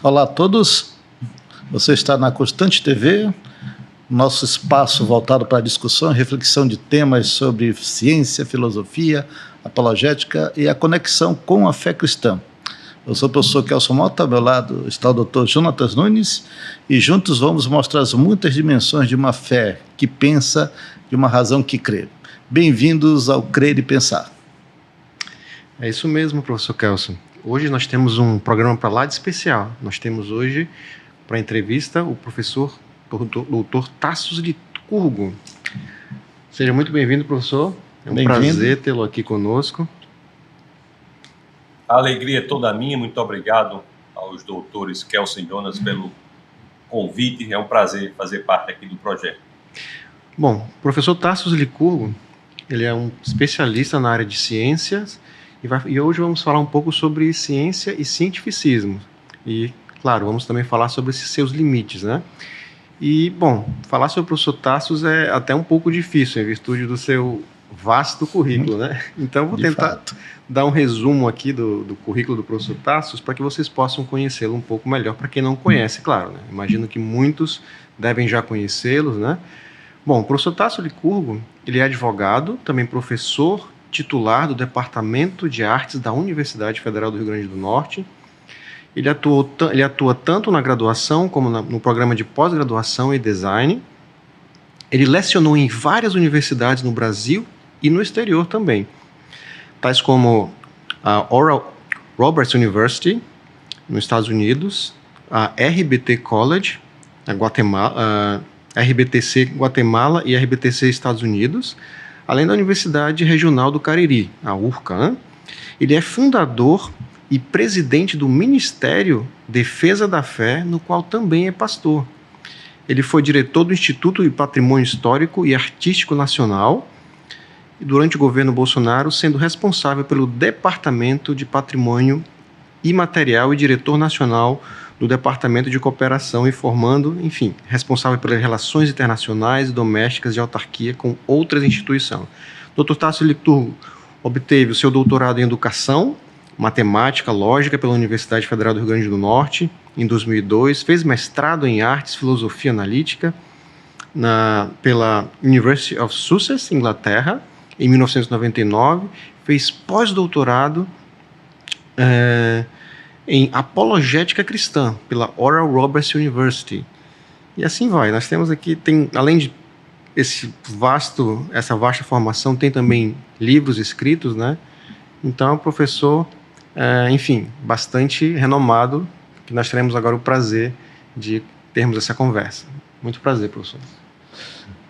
Olá a todos, você está na Constante TV, nosso espaço voltado para a discussão e reflexão de temas sobre ciência, filosofia, apologética e a conexão com a fé cristã. Eu sou o professor Kelson Mota, ao meu lado está o doutor Jonatas Nunes, e juntos vamos mostrar as muitas dimensões de uma fé que pensa, de uma razão que crê. Bem-vindos ao Crer e Pensar. É isso mesmo, professor Kelson. Hoje nós temos um programa para lá de especial. Nós temos hoje, para entrevista, o professor doutor Tassos Licurgo. Seja muito bem-vindo, professor. É um prazer tê-lo aqui conosco. A alegria é toda minha. Muito obrigado aos doutores Kelson e Jonas pelo convite. É um prazer fazer parte aqui do projeto. Bom, o professor Tassos Licurgo, ele é um especialista na área de ciências e hoje vamos falar um pouco sobre ciência e cientificismo. E, claro, vamos também falar sobre esses seus limites, né? E, bom, falar sobre o professor Tassos é até um pouco difícil, em virtude do seu vasto currículo, né? Então, vou tentar dar um resumo aqui do currículo do professor Tassos para que vocês possam conhecê-lo um pouco melhor, para quem não conhece, claro, né? Imagino que muitos devem já conhecê-los, né? Bom, o professor Tassos Licurgo, ele é advogado, também professor titular do Departamento de Artes da Universidade Federal do Rio Grande do Norte. Ele atua tanto na graduação como no programa de pós-graduação e design. Ele lecionou em várias universidades no Brasil e no exterior também, tais como a Oral Roberts University, nos Estados Unidos, a RBT College, a RBTC Guatemala e a RBTC Estados Unidos, além da Universidade Regional do Cariri, a URCA. Ele é fundador e presidente do Ministério Defesa da Fé, no qual também é pastor. Ele foi diretor do Instituto de Patrimônio Histórico e Artístico Nacional, e durante o governo Bolsonaro, sendo responsável pelo Departamento de Patrimônio Imaterial e diretor nacional do Departamento de Cooperação e formando, enfim, responsável pelas relações internacionais e domésticas de autarquia com outras instituições. Dr. Tassos Licurgo obteve o seu doutorado em Educação, Matemática, Lógica pela Universidade Federal do Rio Grande do Norte, em 2002, fez mestrado em Artes, Filosofia Analítica pela University of Sussex, Inglaterra, em 1999, fez pós-doutorado em Apologética Cristã, pela Oral Roberts University. E assim vai. Nós temos aqui, além de essa vasta formação, tem também livros escritos, né? Então, é um professor, enfim, bastante renomado, que nós teremos agora o prazer de termos essa conversa. Muito prazer, professor.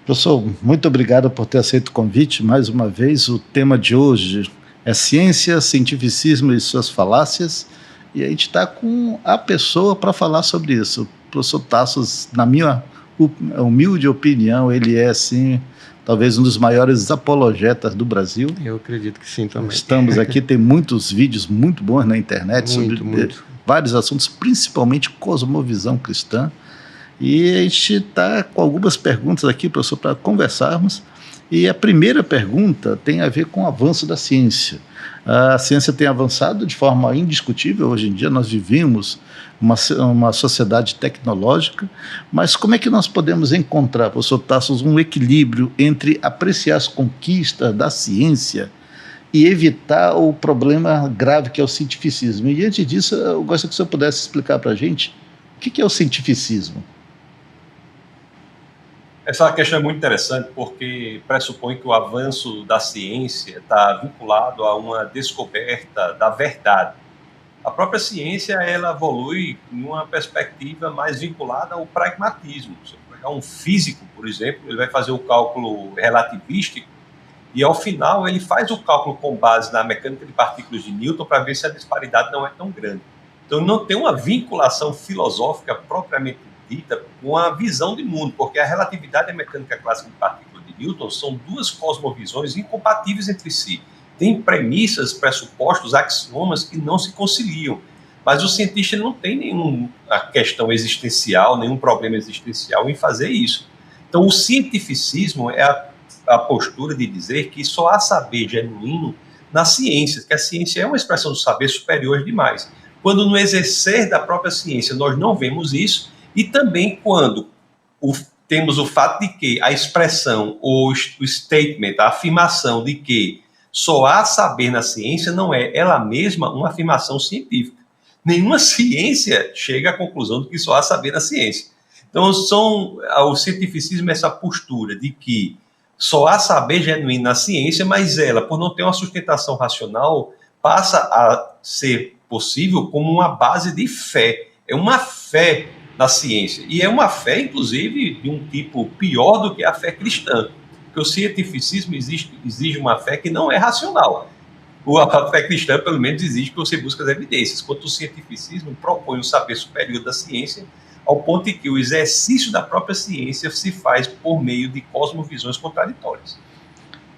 Professor, muito obrigado por ter aceito o convite. Mais uma vez, o tema de hoje é ciência, cientificismo e suas falácias. E a gente está com a pessoa para falar sobre isso. O professor Tassos, na minha humilde opinião, ele é, assim, talvez um dos maiores apologetas do Brasil. Eu acredito que sim também. Estamos aqui, tem muitos vídeos muito bons na internet sobre vários assuntos, principalmente cosmovisão cristã. E a gente está com algumas perguntas aqui, professor, para conversarmos. E a primeira pergunta tem a ver com o avanço da ciência. A ciência tem avançado de forma indiscutível. Hoje em dia nós vivemos uma sociedade tecnológica, mas como é que nós podemos encontrar, professor Tassos, um equilíbrio entre apreciar as conquistas da ciência e evitar o problema grave que é o cientificismo? E diante disso, eu gostaria que o senhor pudesse explicar para a gente o que é o cientificismo. Essa questão é muito interessante porque pressupõe que o avanço da ciência está vinculado a uma descoberta da verdade. A própria ciência, ela evolui em uma perspectiva mais vinculada ao pragmatismo. Se eu pegar um físico, por exemplo, ele vai fazer o cálculo relativístico e, ao final, ele faz o cálculo com base na mecânica de partículas de Newton para ver se a disparidade não é tão grande. Então, não tem uma vinculação filosófica propriamente dita com a visão de mundo, porque a relatividade e a mecânica clássica de partículas de Newton são duas cosmovisões incompatíveis entre si. Tem premissas, pressupostos, axiomas que não se conciliam. Mas o cientista não tem nenhuma questão existencial, nenhum problema existencial em fazer isso. Então, o cientificismo é a postura de dizer que só há saber genuíno na ciência, que a ciência é uma expressão do saber superior demais. quando no exercer da própria ciência nós não vemos isso, e também quando temos o fato de que a expressão, o statement, a afirmação de que só há saber na ciência não é ela mesma uma afirmação científica. Nenhuma ciência chega à conclusão de que só há saber na ciência. Então, o cientificismo é essa postura de que só há saber genuíno na ciência, mas ela, por não ter uma sustentação racional, passa a ser possível como uma base de fé. É uma fé na ciência. E é uma fé, inclusive, de um tipo pior do que a fé cristã. Porque o cientificismo exige uma fé que não é racional. A fé cristã, pelo menos, exige que você busque as evidências, enquanto o cientificismo propõe um saber superior da ciência, ao ponto de que o exercício da própria ciência se faz por meio de cosmovisões contraditórias.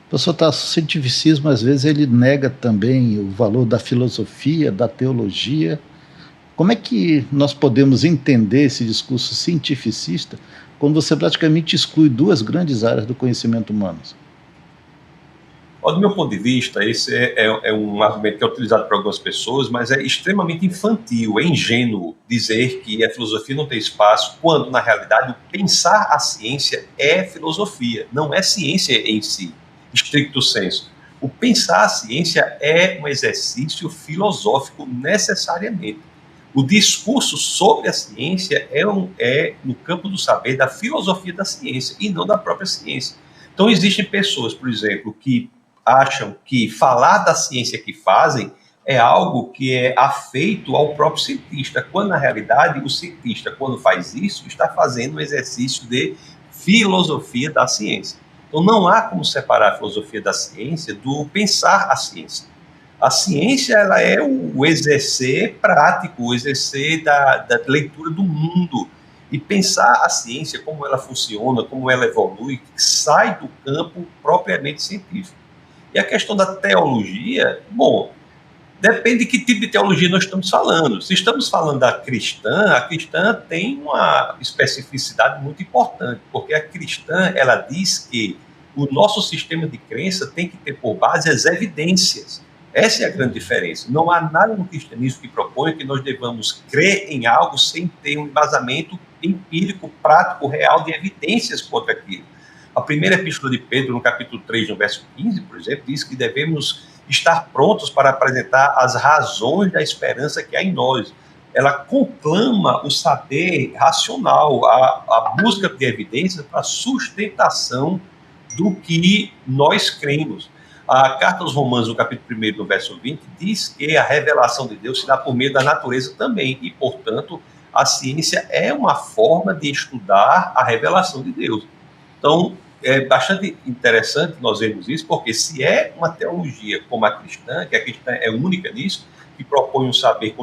Professor Tasso, o cientificismo, às vezes, ele nega também o valor da filosofia, da teologia. Como é que nós podemos entender esse discurso cientificista quando você praticamente exclui duas grandes áreas do conhecimento humano? Do meu ponto de vista, esse é um argumento que é utilizado por algumas pessoas, mas é extremamente infantil, é ingênuo dizer que a filosofia não tem espaço, quando, na realidade, o pensar a ciência é filosofia, não é ciência em si, stricto sensu. O pensar a ciência é um exercício filosófico necessariamente. O discurso sobre a ciência é no campo do saber da filosofia da ciência e não da própria ciência. Então, existem pessoas, por exemplo, que acham que falar da ciência que fazem é algo que é afeito ao próprio cientista, quando, na realidade, o cientista, quando faz isso, está fazendo um exercício de filosofia da ciência. Então, não há como separar a filosofia da ciência do pensar a ciência. A ciência, ela é o exercer prático, o exercer da leitura do mundo, e pensar a ciência, como ela funciona, como ela evolui, sai do campo propriamente científico. E a questão da teologia, bom, depende de que tipo de teologia nós estamos falando. Se estamos falando da cristã, a cristã tem uma especificidade muito importante, porque a cristã, ela diz que o nosso sistema de crença tem que ter por base as evidências. Essa é a grande diferença. Não há nada no cristianismo que propõe que nós devamos crer em algo sem ter um embasamento empírico, prático, real, de evidências contra aquilo. A primeira epístola de Pedro, no capítulo 3, no verso 15, por exemplo, diz que devemos estar prontos para apresentar as razões da esperança que há em nós. Ela conclama o saber racional, a busca de evidências para a sustentação do que nós cremos. A carta aos Romanos, no capítulo 1, no verso 20, diz que a revelação de Deus se dá por meio da natureza também, e, portanto, a ciência é uma forma de estudar a revelação de Deus. Então, é bastante interessante nós vermos isso, porque se é uma teologia como a cristã, que a cristã é única nisso, que propõe um saber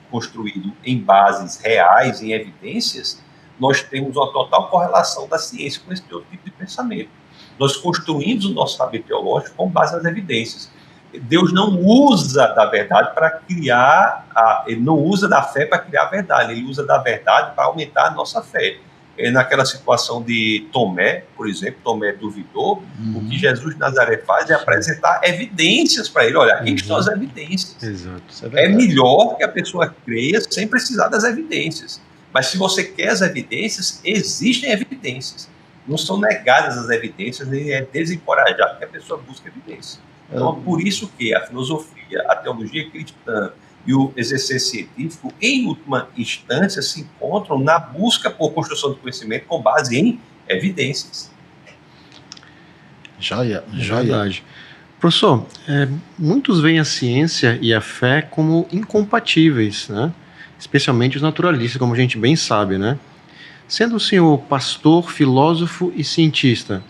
construído em bases reais, em evidências, nós temos uma total correlação da ciência com esse outro tipo de pensamento. Nós construímos o nosso saber teológico com base nas evidências. Deus não usa da verdade para criar, ele não usa da fé para criar a verdade, ele usa da verdade para aumentar a nossa fé. Naquela situação de Tomé, por exemplo, Tomé duvidou, o que Jesus de Nazaré faz é apresentar evidências para ele. Olha, aqui estão as evidências. Exato, é melhor que a pessoa creia sem precisar das evidências. Mas se você quer as evidências, existem evidências. Não são negadas as evidências, nem é desencorajado que a pessoa busque evidência. Então, por isso que a filosofia, a teologia cristã e o exercício científico, em última instância, se encontram na busca por construção do conhecimento com base em evidências. Joia. Verdade. Professor, muitos veem a ciência e a fé como incompatíveis, né? Especialmente os naturalistas, como a gente bem sabe, né? Sendo o senhor pastor, filósofo e cientista,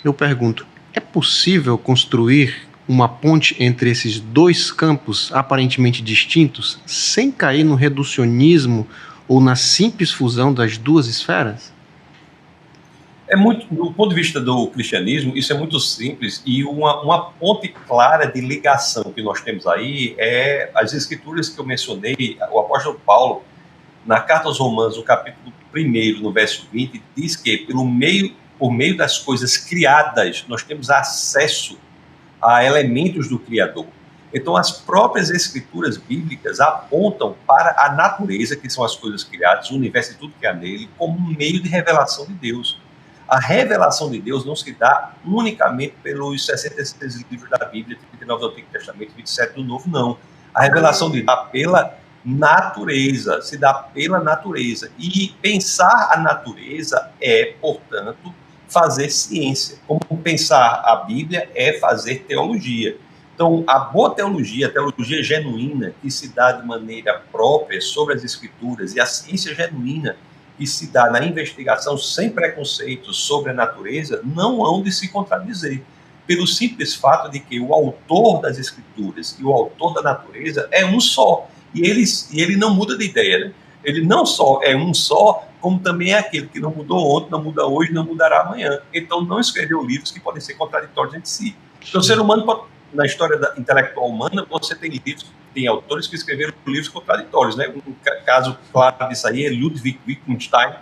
eu pergunto, é possível construir uma ponte entre esses dois campos aparentemente distintos, sem cair no reducionismo ou na simples fusão das duas esferas? Do ponto de vista do cristianismo, isso é muito simples, e uma ponte clara de ligação que nós temos aí é as escrituras que eu mencionei. O apóstolo Paulo, na carta aos Romanos, no capítulo 1, no verso 20, diz que por meio das coisas criadas, nós temos acesso a elementos do Criador. Então, as próprias escrituras bíblicas apontam para a natureza, que são as coisas criadas, o universo e tudo que há nele, como um meio de revelação de Deus. A revelação de Deus não se dá unicamente pelos 66 livros da Bíblia, 39 do Antigo Testamento, 27 do Novo, não. A revelação de Deus se dá pela natureza, se dá pela natureza. E pensar a natureza é, portanto, fazer ciência. Como pensar a Bíblia é fazer teologia. Então, a boa teologia, a teologia genuína, que se dá de maneira própria sobre as Escrituras, e a ciência genuína, que se dá na investigação sem preconceitos sobre a natureza, não hão de se contradizer, pelo simples fato de que o autor das Escrituras e o autor da natureza é um só, e ele não muda de ideia, né? Ele não só é um só, como também é aquele que não mudou ontem, não muda hoje, não mudará amanhã. Então, não escreveu livros que podem ser contraditórios entre si. Então, o ser humano pode... Na história intelectual humana, você tem livros, tem autores que escreveram livros contraditórios, né? Um caso claro disso aí é Ludwig Wittgenstein,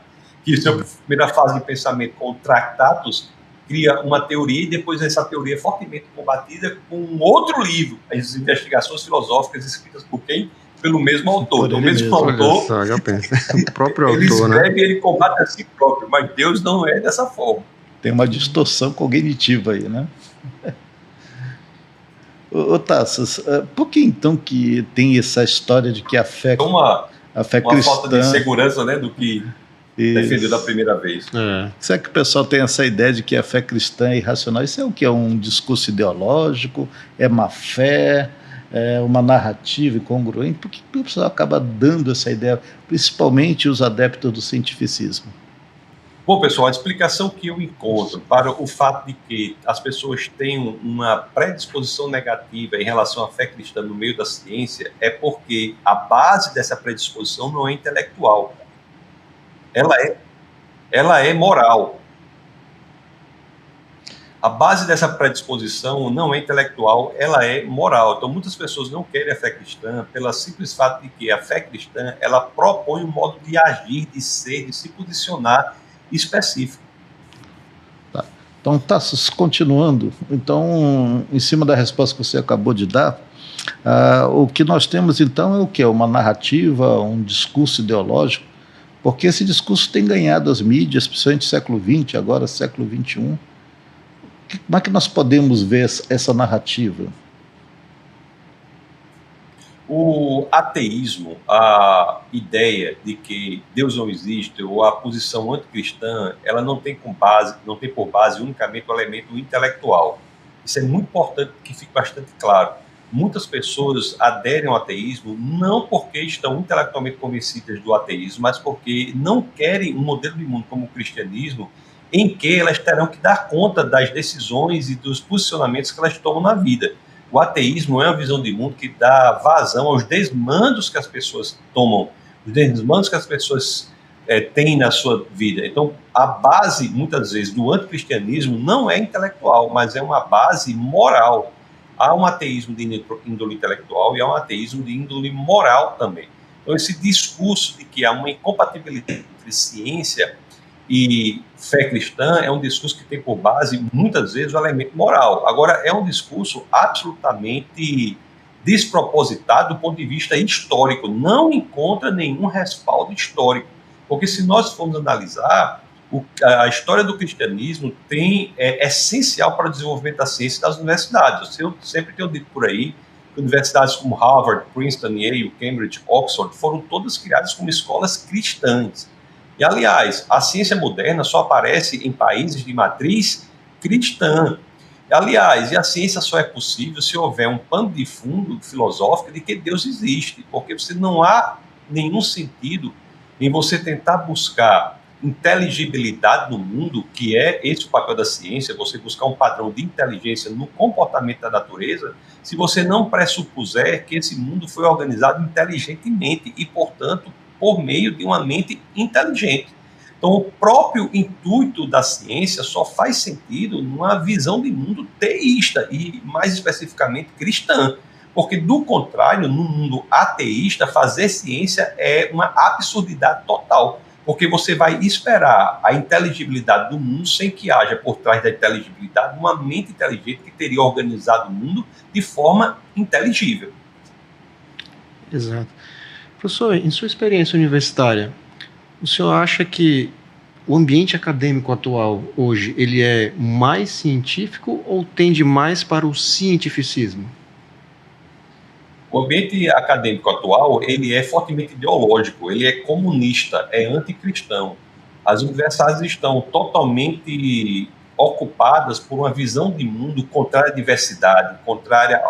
que, em sua primeira fase de pensamento com Tractatus, cria uma teoria e depois essa teoria é fortemente combatida com um outro livro, as investigações filosóficas escritas por quem? Pelo mesmo autor. Então, o mesmo autor, só, já penso. O próprio ele autor, escreve, né? Ele combate a si próprio, mas Deus não é dessa forma. Tem uma distorção cognitiva aí, né? Ô Tassos, por que então que tem essa história de que a fé cristã... falta de segurança, né, do que defendeu da primeira vez. Será que o pessoal tem essa ideia de que a fé cristã é irracional? Isso é o que? É um discurso ideológico? É má fé? É uma narrativa incongruente? Por que o pessoal acaba dando essa ideia, principalmente os adeptos do cientificismo? Bom, pessoal, a explicação que eu encontro para o fato de que as pessoas tenham uma predisposição negativa em relação à fé cristã no meio da ciência é porque a base dessa predisposição não é intelectual. Ela é moral. A base dessa predisposição não é intelectual, ela é moral. Então, muitas pessoas não querem a fé cristã pelo simples fato de que a fé cristã, ela propõe um modo de agir, de ser, de se posicionar específico. Tá. Então, Tassos, continuando, então, em cima da resposta que você acabou de dar, o que nós temos então é o quê? Uma narrativa, um discurso ideológico, porque esse discurso tem ganhado as mídias, principalmente no século XX, agora século XXI. Como é que nós podemos ver essa narrativa? O ateísmo, a ideia de que Deus não existe, ou a posição anticristã, ela não tem por base unicamente o elemento intelectual. Isso é muito importante que fique bastante claro. Muitas pessoas aderem ao ateísmo não porque estão intelectualmente convencidas do ateísmo, mas porque não querem um modelo de mundo como o cristianismo, em que elas terão que dar conta das decisões e dos posicionamentos que elas tomam na vida. O ateísmo é uma visão de mundo que dá vazão aos desmandos que as pessoas tomam, os desmandos que as pessoas têm na sua vida. Então, a base, muitas vezes, do anticristianismo não é intelectual, mas é uma base moral. Há um ateísmo de índole intelectual e há um ateísmo de índole moral também. Então, esse discurso de que há uma incompatibilidade entre ciência e fé cristã é um discurso que tem por base, muitas vezes, o elemento moral. Agora, é um discurso absolutamente despropositado do ponto de vista histórico. Não encontra nenhum respaldo histórico. Porque se nós formos analisar, a história do cristianismo é essencial para o desenvolvimento da ciência das universidades. Eu sempre tenho dito por aí que universidades como Harvard, Princeton, Yale, Cambridge, Oxford foram todas criadas como escolas cristãs. E, aliás, a ciência moderna só aparece em países de matriz cristã. Aliás, e a ciência só é possível se houver um pano de fundo filosófico de que Deus existe, porque você não há nenhum sentido em você tentar buscar inteligibilidade no mundo, que é esse o papel da ciência, você buscar um padrão de inteligência no comportamento da natureza, se você não pressupuser que esse mundo foi organizado inteligentemente e, portanto, por meio de uma mente inteligente. Então, o próprio intuito da ciência só faz sentido numa visão de mundo teísta e, mais especificamente, cristã. Porque, do contrário, no mundo ateísta, fazer ciência é uma absurdidade total. porque você vai esperar a inteligibilidade do mundo sem que haja por trás da inteligibilidade uma mente inteligente que teria organizado o mundo de forma inteligível. Exato. Professor, em sua experiência universitária, o senhor acha que o ambiente acadêmico atual hoje, ele é mais científico ou tende mais para o cientificismo? O ambiente acadêmico atual, ele é fortemente ideológico, ele é comunista, é anticristão. As universidades estão totalmente ocupadas por uma visão de mundo contrária à diversidade, contrária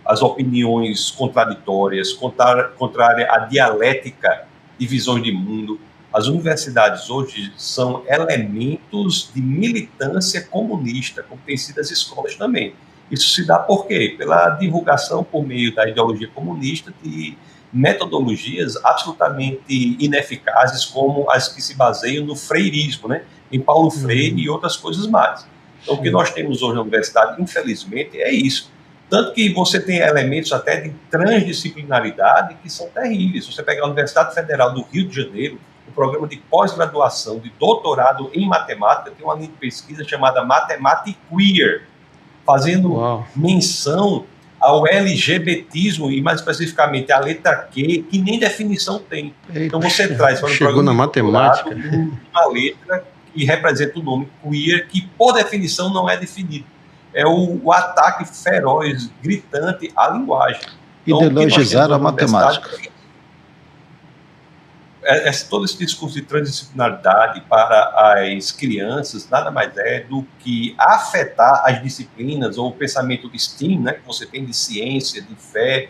às opiniões contraditórias, contrária à dialética de visões de mundo. As universidades hoje são elementos de militância comunista, como têm sido as escolas também. Isso se dá por quê? Pela divulgação por meio da ideologia comunista de metodologias absolutamente ineficazes, como as que se baseiam no freirismo, né? Em Paulo Freire e outras coisas mais. Então, o que nós temos hoje na universidade, infelizmente, é isso. Tanto que você tem elementos até de transdisciplinaridade que são terríveis. Você pega a Universidade Federal do Rio de Janeiro, o programa de pós-graduação, de doutorado em matemática, tem uma linha de pesquisa chamada Matemática Queer, fazendo menção ao LGBTismo e, mais especificamente, a letra Q, que nem definição tem. Então, você traz para o chegou na matemática uma letra que representa o nome queer, que, por definição, não é definido. É o ataque feroz, gritante à linguagem. Então, ideologizar a matemática. Todo esse discurso de transdisciplinaridade para as crianças nada mais é do que afetar as disciplinas ou o pensamento de STEAM, né, que você tem de ciência, de fé,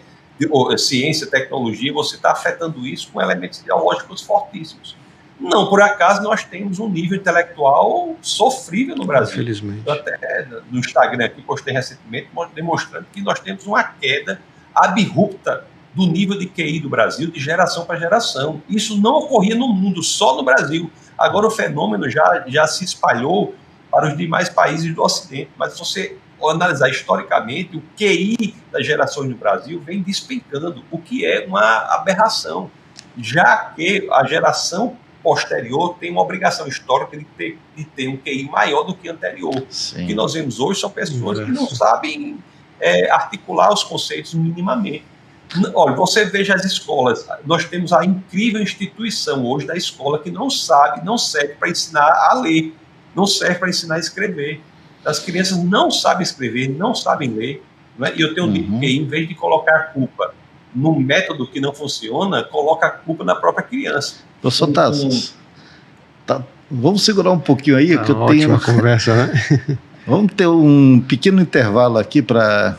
ciência, tecnologia, você está afetando isso com elementos ideológicos fortíssimos. Não por acaso nós temos um nível intelectual sofrível no Brasil. Infelizmente. Eu até no Instagram aqui postei recentemente demonstrando que nós temos uma queda abrupta do nível de QI do Brasil, de geração para geração. Isso não ocorria no mundo, só no Brasil. Agora o fenômeno já se espalhou para os demais países do Ocidente. Mas se você analisar historicamente, o QI das gerações no Brasil vem despencando, o que é uma aberração, já que a geração posterior tem uma obrigação histórica de ter um QI maior do que a anterior. Sim. O que nós vemos hoje são pessoas que não sabem articular os conceitos minimamente. Olha, você veja as escolas, nós temos a incrível instituição hoje da escola que não serve para ensinar a ler, não serve para ensinar a escrever. As crianças não sabem escrever, não sabem ler, não é? E eu tenho dito que, em vez de colocar a culpa num método que não funciona, coloca a culpa na própria criança. Professor Tassos, vamos segurar um pouquinho aí, que eu tenho uma conversa, né? Vamos ter um pequeno intervalo aqui para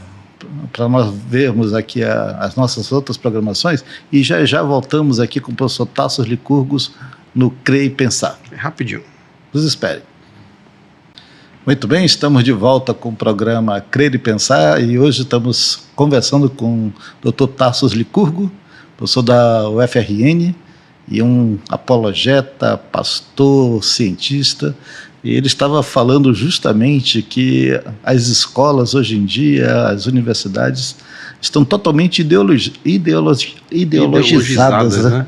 nós vermos aqui as nossas outras programações e já voltamos aqui com o professor Tassos Licurgos no CREI Pensar. Rapidinho. Nos espere. Muito bem, estamos de volta com o programa Crer e Pensar e hoje estamos conversando com o Dr. Tassos Licurgo, professor da UFRN e um apologeta, pastor, cientista. E ele estava falando justamente que as escolas hoje em dia, as universidades, estão totalmente ideologizadas, né?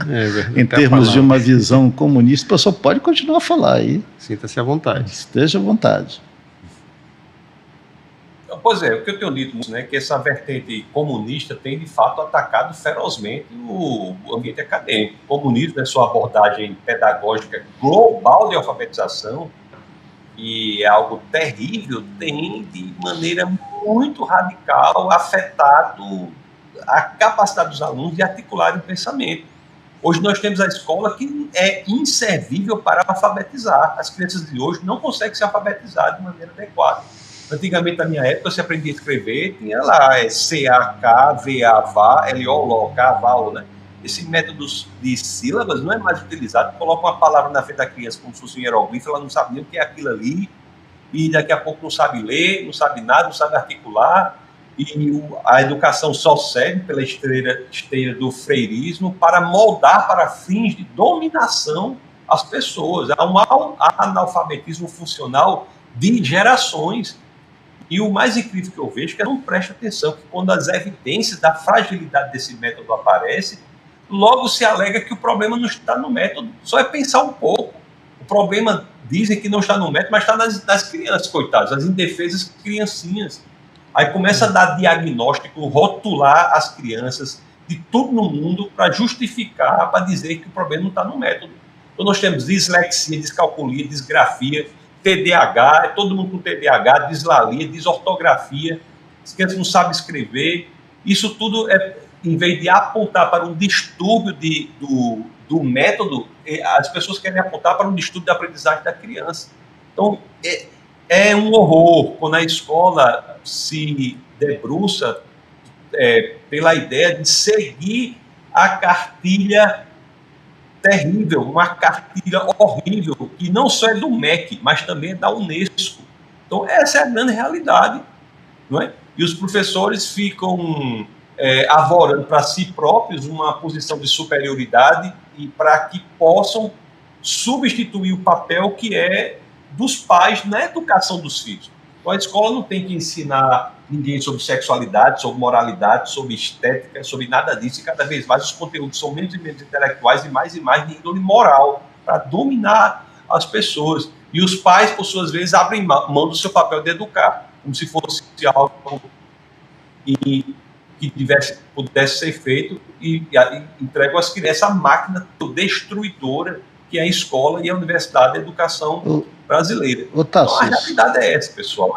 Em termos de uma visão comunista. O professor pode continuar a falar aí. Sinta-se à vontade. Esteja à vontade. Pois é, o que eu tenho dito, né, que essa vertente comunista tem, de fato, atacado ferozmente o ambiente acadêmico. O comunismo, na sua abordagem pedagógica global de alfabetização, e é algo terrível, tem, de maneira muito radical, afetado a capacidade dos alunos de articularem o pensamento. Hoje nós temos a escola que é inservível para alfabetizar. As crianças de hoje não conseguem se alfabetizar de maneira adequada. Antigamente, na minha época, você aprendia a escrever, tinha lá C-A-K, V-A-V-A, L-O-L-O, K-V-A-O, né? Esse método de sílabas não é mais utilizado. Coloca uma palavra na frente da criança como se fosse um hieroglifo, ela não sabe nem o que é aquilo ali, e daqui a pouco não sabe ler, não sabe nada, não sabe articular, e a educação só serve pela esteira do freirismo para moldar para fins de dominação as pessoas. Há um analfabetismo funcional de gerações. E o mais incrível que eu vejo é que não presta atenção, que quando as evidências da fragilidade desse método aparecem, logo se alega que o problema não está no método, só é pensar um pouco. O problema, dizem que não está no método, mas está nas crianças, coitadas, as indefesas criancinhas. Aí começa a dar diagnóstico, rotular as crianças de tudo no mundo para justificar, para dizer que o problema não está no método. Então nós temos dislexia, descalculia, disgrafia, TDAH, todo mundo com TDAH, dislalia, desortografia, as crianças não sabem escrever. Isso tudo, em vez de apontar para um distúrbio do método, as pessoas querem apontar para um distúrbio da aprendizagem da criança. Então, é um horror quando a escola se debruça pela ideia de seguir a cartilha terrível, uma cartilha horrível, que não só é do MEC, mas também é da Unesco. Então, essa é a grande realidade, não é? E os professores ficam avorando para si próprios uma posição de superioridade e para que possam substituir o papel que é dos pais na educação dos filhos. Então, a escola não tem que ensinar ninguém sobre sexualidade, sobre moralidade, sobre estética, sobre nada disso, e cada vez mais os conteúdos são menos e menos intelectuais e mais de índole moral, para dominar as pessoas. E os pais, por suas vezes, abrem mão do seu papel de educar, como se fosse algo que pudesse ser feito, e entregam às crianças a máquina destruidora que é a escola e a universidade da educação brasileira. Então, a realidade é essa, pessoal.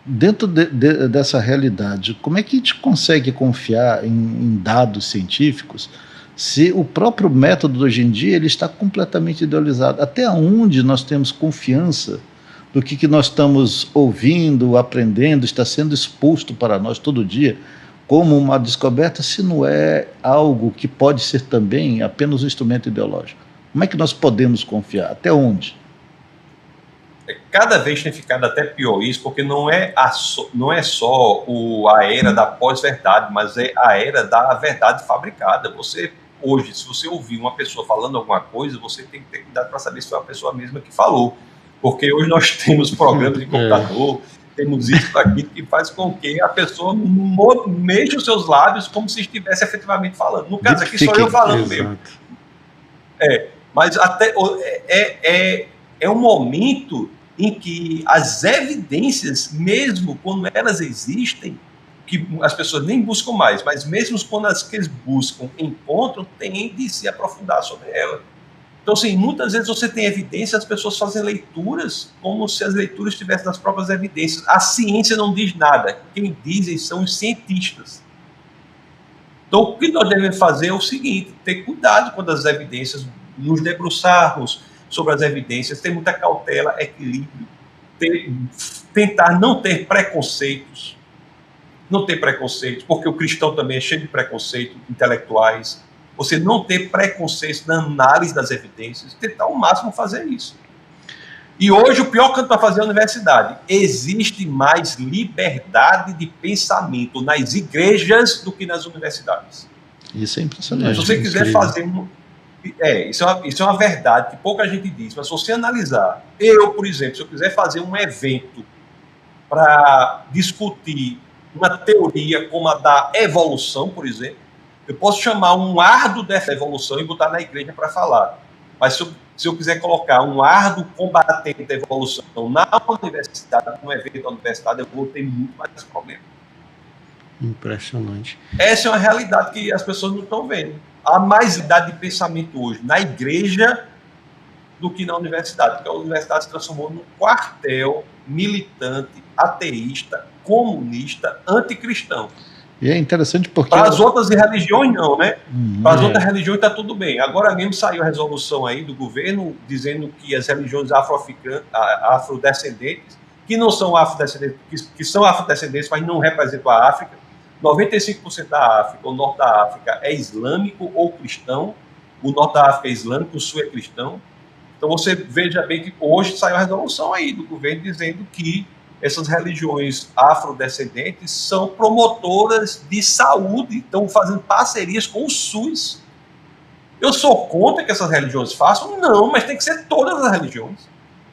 Dentro dessa realidade, como é que a gente consegue confiar em dados científicos se o próprio método hoje em dia ele está completamente idealizado? Até onde nós temos confiança do que nós estamos ouvindo, aprendendo, está sendo exposto para nós todo dia como uma descoberta, se não é algo que pode ser também apenas um instrumento ideológico? Como é que nós podemos confiar? Até onde? Cada vez tem ficado até pior isso, porque não é só a era da pós-verdade, mas é a era da verdade fabricada. Você, hoje, se você ouvir uma pessoa falando alguma coisa, você tem que ter cuidado para saber se foi a pessoa mesma que falou. Porque hoje nós temos programas de computador, temos isso aqui, que faz com que a pessoa mexa os seus lábios como se estivesse efetivamente falando. No caso aqui, sou eu falando mesmo. Mas até é um momento em que as evidências, mesmo quando elas existem, que as pessoas nem buscam mais, mas mesmo quando as que eles buscam encontram, tem de se aprofundar sobre ela. Então, assim, muitas vezes você tem evidência, as pessoas fazem leituras como se as leituras estivessem nas próprias evidências. A ciência não diz nada. Quem dizem são os cientistas. Então, o que nós devemos fazer é o seguinte: ter cuidado com as evidências, nos debruçarmos sobre as evidências, ter muita cautela, equilíbrio, tentar não ter preconceitos, porque o cristão também é cheio de preconceitos intelectuais. Você não ter preconceitos na análise das evidências, tentar ao máximo fazer isso. E hoje o pior canto para fazer é a universidade. Existe mais liberdade de pensamento nas igrejas do que nas universidades. Isso é impressionante. Se você quiser fazer isso é uma verdade que pouca gente diz, mas se você analisar, por exemplo, se eu quiser fazer um evento para discutir uma teoria como a da evolução, por exemplo, eu posso chamar um árduo dessa evolução e botar na igreja para falar. Mas se eu quiser colocar um árduo combatente da evolução na universidade, no evento da universidade, eu vou ter muito mais problema. Impressionante. Essa é uma realidade que as pessoas não estão vendo. Há mais idade de pensamento hoje na igreja do que na universidade, porque a universidade se transformou num quartel militante, ateísta, comunista, anticristão. E é interessante porque... Para as outras religiões, não, né? Para as outras religiões está tudo bem. Agora mesmo saiu a resolução aí do governo dizendo que as religiões afrodescendentes, que não são afrodescendentes, que são afrodescendentes, mas não representam a África, 95% da África, o norte da África é islâmico ou cristão, o norte da África é islâmico, o sul é cristão. Então você veja bem que hoje saiu a resolução aí do governo dizendo que essas religiões afrodescendentes são promotoras de saúde, estão fazendo parcerias com o SUS. Eu sou contra que essas religiões façam? Não, mas tem que ser todas as religiões.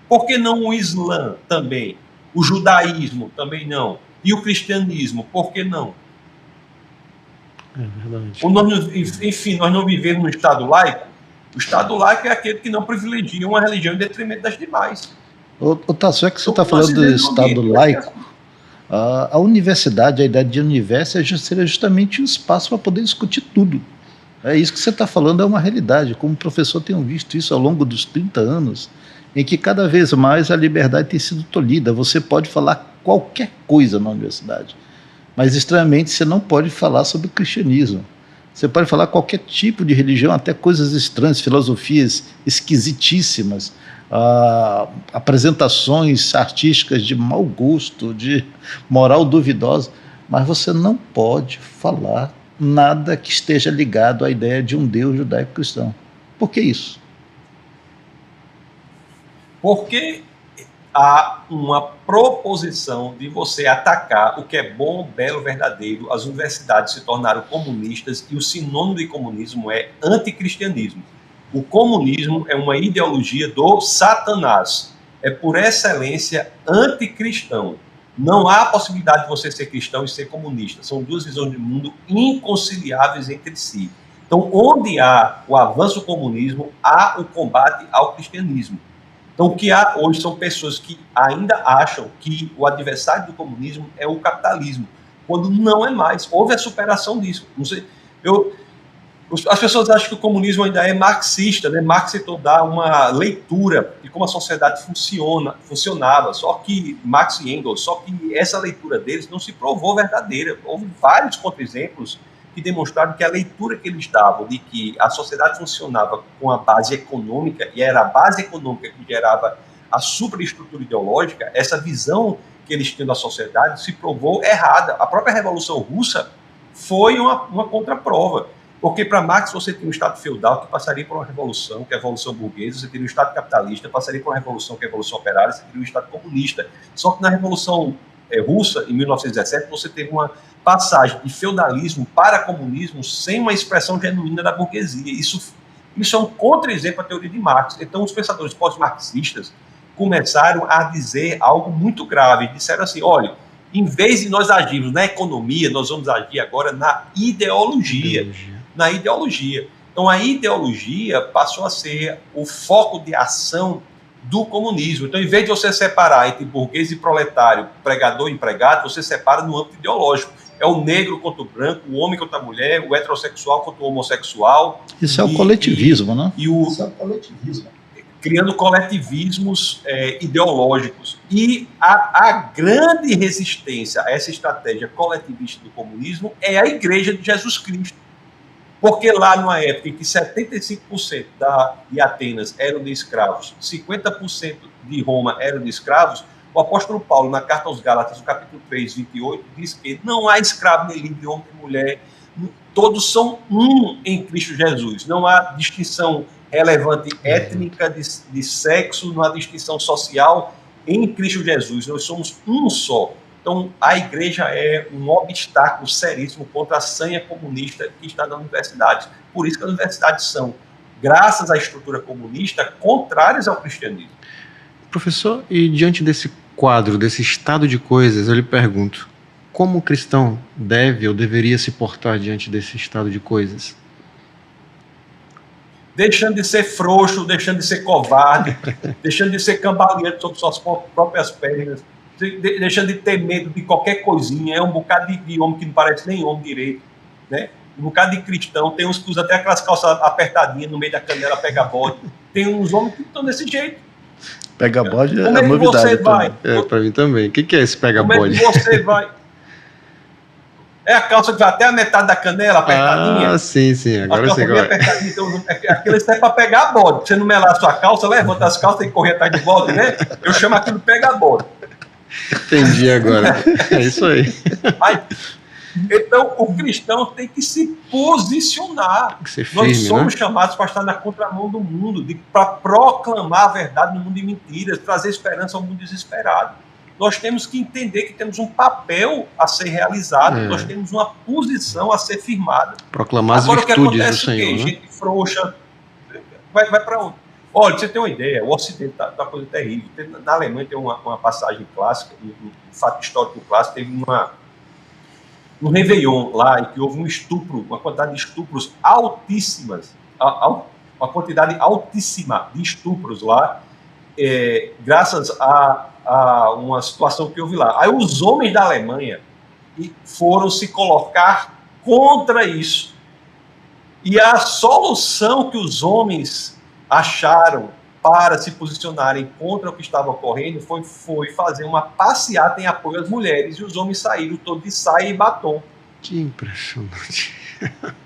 Por que não o Islã também? O judaísmo também não? E o cristianismo, por que não? É verdade. Enfim, nós não vivemos no Estado laico. O Estado laico é aquele que não privilegia uma religião em detrimento das demais. Tasso, é que você está falando do Estado laico. A universidade, a ideia de universo seria justamente um espaço para poder discutir tudo. É isso que você está falando, é uma realidade. Como professor, tenho visto isso ao longo dos 30 anos, em que cada vez mais a liberdade tem sido tolhida. Você pode falar qualquer coisa na universidade, mas estranhamente você não pode falar sobre o cristianismo. Você pode falar qualquer tipo de religião, até coisas estranhas, filosofias esquisitíssimas, apresentações artísticas de mau gosto, de moral duvidosa, mas você não pode falar nada que esteja ligado à ideia de um Deus judaico-cristão. Por que isso? Porque há uma proposição de você atacar o que é bom, belo, verdadeiro. As universidades se tornaram comunistas e o sinônimo de comunismo é anticristianismo. O comunismo é uma ideologia do Satanás. É, por excelência, anticristão. Não há possibilidade de você ser cristão e ser comunista. São duas visões de mundo inconciliáveis entre si. Então, onde há o avanço do comunismo, há o combate ao cristianismo. Então, o que há hoje são pessoas que ainda acham que o adversário do comunismo é o capitalismo, quando não é mais. Houve a superação disso. Não sei, as pessoas acham que o comunismo ainda é marxista, né? Marx tentou dar uma leitura de como a sociedade funcionava, só que Marx e Engels, só que essa leitura deles não se provou verdadeira. Houve vários contra-exemplos que demonstraram que a leitura que eles davam de que a sociedade funcionava com a base econômica, e era a base econômica que gerava a superestrutura ideológica, essa visão que eles tinham da sociedade se provou errada. A própria Revolução Russa foi uma contraprova. Porque para Marx você tinha um Estado feudal que passaria por uma revolução, que é a Revolução Burguesa, você teria um Estado capitalista, passaria por uma revolução, que é a Revolução Operária, você teria um Estado comunista. Só que na Revolução Russa, em 1917, você teve uma passagem de feudalismo para comunismo sem uma expressão genuína da burguesia. Isso é um contra-exemplo à teoria de Marx. Então, os pensadores pós-marxistas começaram a dizer algo muito grave. Disseram assim, olha, em vez de nós agirmos na economia, nós vamos agir agora na ideologia. Na ideologia. Então, a ideologia passou a ser o foco de ação do comunismo. Então, em vez de você separar entre burguês e proletário, pregador e empregado, você separa no âmbito ideológico. É o negro contra o branco, o homem contra a mulher, o heterossexual contra o homossexual. Isso é o coletivismo, né? Isso é o coletivismo. Criando coletivismos ideológicos. E a grande resistência a essa estratégia coletivista do comunismo é a Igreja de Jesus Cristo. Porque lá, numa época em que 75% de Atenas eram de escravos, 50% de Roma eram de escravos, o apóstolo Paulo, na carta aos Gálatas, no capítulo 3, 28, diz que não há escravo nem livre, homem nem mulher, todos são um em Cristo Jesus. Não há distinção relevante étnica, de sexo, não há distinção social em Cristo Jesus. Nós somos um só. Então, a igreja é um obstáculo seríssimo contra a sanha comunista que está na universidade. Por isso que as universidades são, graças à estrutura comunista, contrárias ao cristianismo. Professor, e diante desse quadro, desse estado de coisas, eu lhe pergunto, como o cristão deve ou deveria se portar diante desse estado de coisas? Deixando de ser frouxo, deixando de ser covarde, deixando de ser cambaleante sobre suas próprias pernas, deixando de ter medo de qualquer coisinha. É um bocado de homem que não parece nem homem direito, né? Um bocado de cristão, tem uns que usam até aquelas calças apertadinhas no meio da canela, pega bode. Tem uns homens que estão desse jeito. Pega bode é novidade. Você vai? Para mim também. O que é esse pega bode? Como é que você vai? É a calça que vai até a metade da canela, apertadinha. Ah, sim. Agora você gosta. Então, aquilo serve para pegar bode. Você não melar a sua calça, levanta as calças e correr atrás de bode, né? Eu chamo aquilo de pega bode. Entendi agora. É isso aí. Então, o cristão tem que se posicionar. Tem que ser firme, nós somos chamados para estar na contramão do mundo, para proclamar a verdade no mundo de mentiras, trazer esperança ao mundo desesperado. Nós temos que entender que temos um papel a ser realizado, nós temos uma posição a ser firmada. Proclamar as virtudes do Senhor. Né? Gente frouxa vai para onde? Olha, você tem uma ideia, o Ocidente está uma coisa terrível. Na Alemanha tem uma passagem clássica, um fato histórico clássico, teve no Réveillon lá, e que houve um estupro, uma quantidade de estupros altíssimas, uma quantidade altíssima de estupros lá, graças a uma situação que houve lá. Aí os homens da Alemanha foram se colocar contra isso. E a solução que os homens acharam para se posicionarem contra o que estava ocorrendo foi fazer uma passeata em apoio às mulheres, e os homens saíram todos de saia e batom. Que impressionante.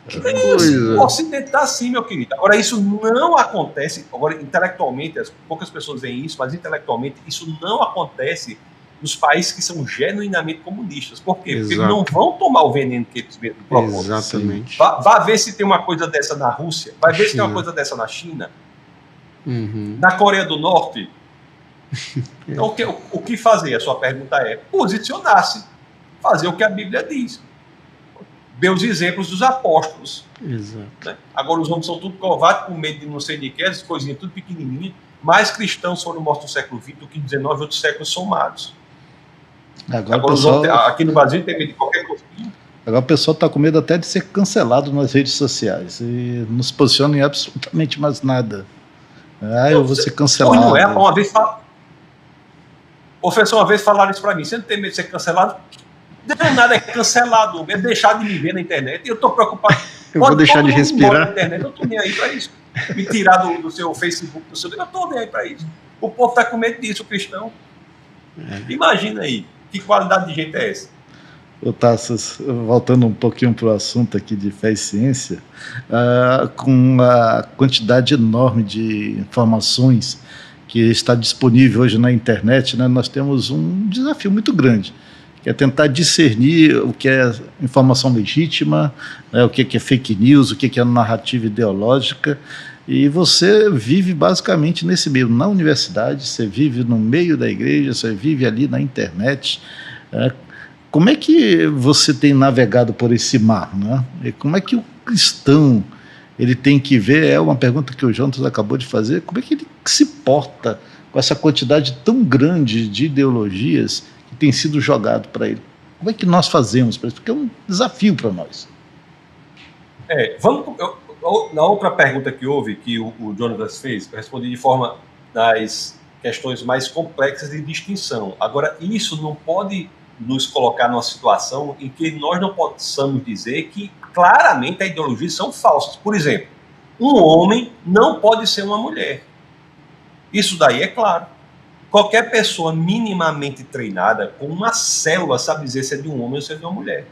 Que coisa. O Ocidente está assim, meu querido. Agora, isso não acontece, agora, intelectualmente, poucas pessoas veem isso, mas intelectualmente, isso não acontece nos países que são genuinamente comunistas. Por quê? Porque eles não vão tomar o veneno que eles mesmos propõem. Exatamente. Vá ver se tem uma coisa dessa na Rússia, vai ver se tem uma coisa dessa na China, na Coreia do Norte. Então, o que fazer? A sua pergunta é posicionar-se, fazer o que a Bíblia diz. Ver os exemplos dos apóstolos. Exato. Né? Agora os homens são tudo covardes, com medo de não sei de que, essas coisinhas tudo pequenininhas. Mais cristãos foram mortos no século XX do que em 19 outros séculos somados. Agora pessoal, aqui no Brasil tem medo de qualquer coisa. Agora o pessoal está com medo até de ser cancelado nas redes sociais e não se posiciona em absolutamente mais nada. Eu vou ser cancelado. Não é, uma vez uma vez falaram isso para mim: você não tem medo de ser cancelado? Não, nada é cancelado, é deixar de me ver na internet, e eu estou preocupado. Eu vou deixar de respirar na internet, eu estou nem aí para isso. Me tirar do seu Facebook, eu estou nem aí para isso. O povo está com medo disso, o cristão. Imagina aí, que qualidade de gente é essa? Tassos, voltando um pouquinho para o assunto aqui de fé e ciência, com a quantidade enorme de informações que está disponível hoje na internet, né, nós temos um desafio muito grande, que é tentar discernir o que é informação legítima, né, o que é fake news, o que é narrativa ideológica. E você vive basicamente nesse meio, na universidade, você vive no meio da igreja, você vive ali na internet. Como é que você tem navegado por esse mar, né? E como é que o cristão ele tem que ver, é uma pergunta que o Jonas acabou de fazer, como é que ele se porta com essa quantidade tão grande de ideologias que tem sido jogado para ele? Como é que nós fazemos para isso? Porque é um desafio para nós. Na outra pergunta que houve, que o Jonas fez, eu respondi de forma das questões mais complexas de distinção. Agora, isso não pode nos colocar numa situação em que nós não possamos dizer que claramente as ideologias são falsas. Por exemplo, um homem não pode ser uma mulher. Isso daí é claro. Qualquer pessoa minimamente treinada, com uma célula, sabe dizer se é de um homem ou se é de uma mulher.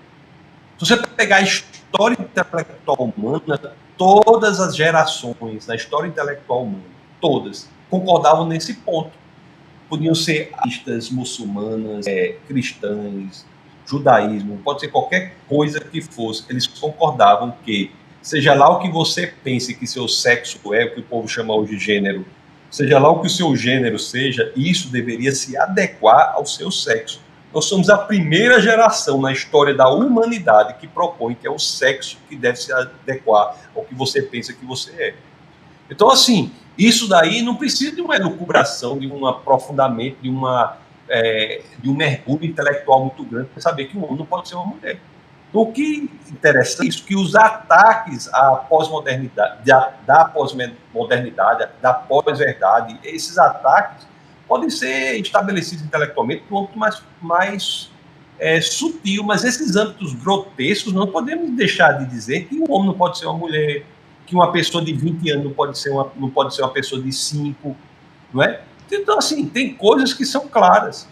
Se você pegar a história intelectual humana, todas as gerações na história intelectual humana, todas, concordavam nesse ponto. Podiam ser ateístas, muçulmanas, cristãs, judaísmo, pode ser qualquer coisa que fosse. Eles concordavam que, seja lá o que você pense que seu sexo é, o que o povo chama hoje de gênero, seja lá o que o seu gênero seja, isso deveria se adequar ao seu sexo. Nós somos a primeira geração na história da humanidade que propõe que é o sexo que deve se adequar ao que você pensa que você é. Então, assim, isso daí não precisa de uma elucubração, de um aprofundamento, de um mergulho intelectual muito grande para saber que um homem não pode ser uma mulher. Então, o que interessa é isso, que os ataques à pós-modernidade, da pós-modernidade, da pós-verdade, esses ataques podem ser estabelecidos intelectualmente num âmbito mais sutil, mas esses âmbitos grotescos não podemos deixar de dizer que um homem não pode ser uma mulher, que uma pessoa de 20 anos não pode ser uma pessoa de 5, não é? Então, assim, tem coisas que são claras.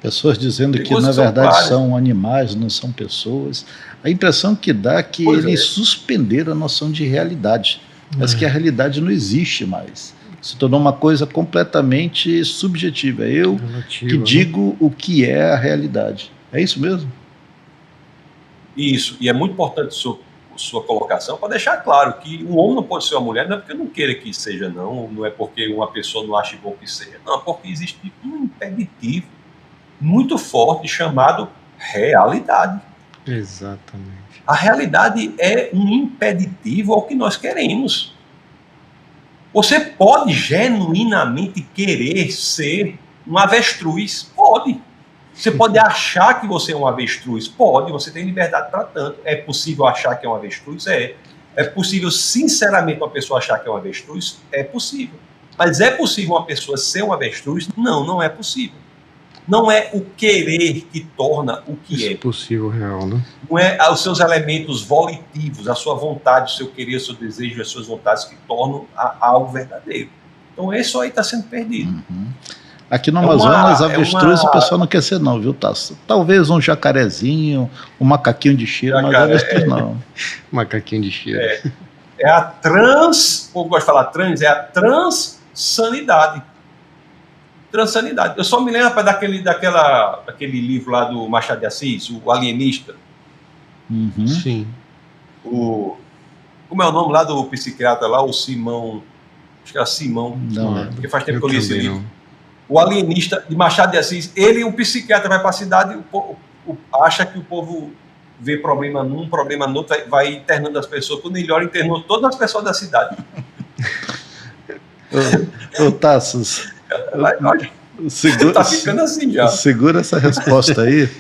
Pessoas dizendo que, na verdade, são animais, não são pessoas. A impressão que dá é que eles suspenderam a noção de realidade. Parece que a realidade não existe mais. Se tornou uma coisa completamente subjetiva. Eu que digo o que é a realidade. É isso mesmo? Isso. E é muito importante sua colocação para deixar claro que um homem não pode ser uma mulher, não é porque eu não queira que seja, não é porque uma pessoa não ache bom que seja, não, é porque existe um impeditivo muito forte chamado realidade. Exatamente. A realidade é um impeditivo ao que nós queremos. Você pode genuinamente querer ser um avestruz? Pode. Você pode achar que você é um avestruz? Pode, você tem liberdade para tanto. É possível achar que é um avestruz? É. É possível, sinceramente, uma pessoa achar que é um avestruz? É possível. Mas é possível uma pessoa ser um avestruz? Não, não é possível. Não é o querer que torna o que é. É possível, real, né? Não é os seus elementos volitivos, a sua vontade, o seu querer, o seu desejo, as suas vontades que tornam algo verdadeiro. Então, isso aí está sendo perdido. Uhum. Aqui no Amazonas, avestruz o pessoal não quer ser não, viu, Tasso? Talvez um jacarezinho, um macaquinho de cheiro, mas avestruz não. Macaquinho de cheiro. É a trans, o povo gosta de falar trans, é a transsanidade. Transsanidade. Eu só me lembro daquele livro lá do Machado de Assis, o Alienista. Uhum. Sim. Como é o nome lá do psiquiatra lá, o Simão? Acho que era Simão. Não, porque faz tempo que eu li esse livro. Não. O Alienista, de Machado de Assis, o psiquiatra vai para a cidade e acha que o povo vê problema num, problema no outro, vai internando as pessoas. Quando ele olha, internou todas as pessoas da cidade. Ô Tassos, tá ficando assim já. Segura essa resposta aí.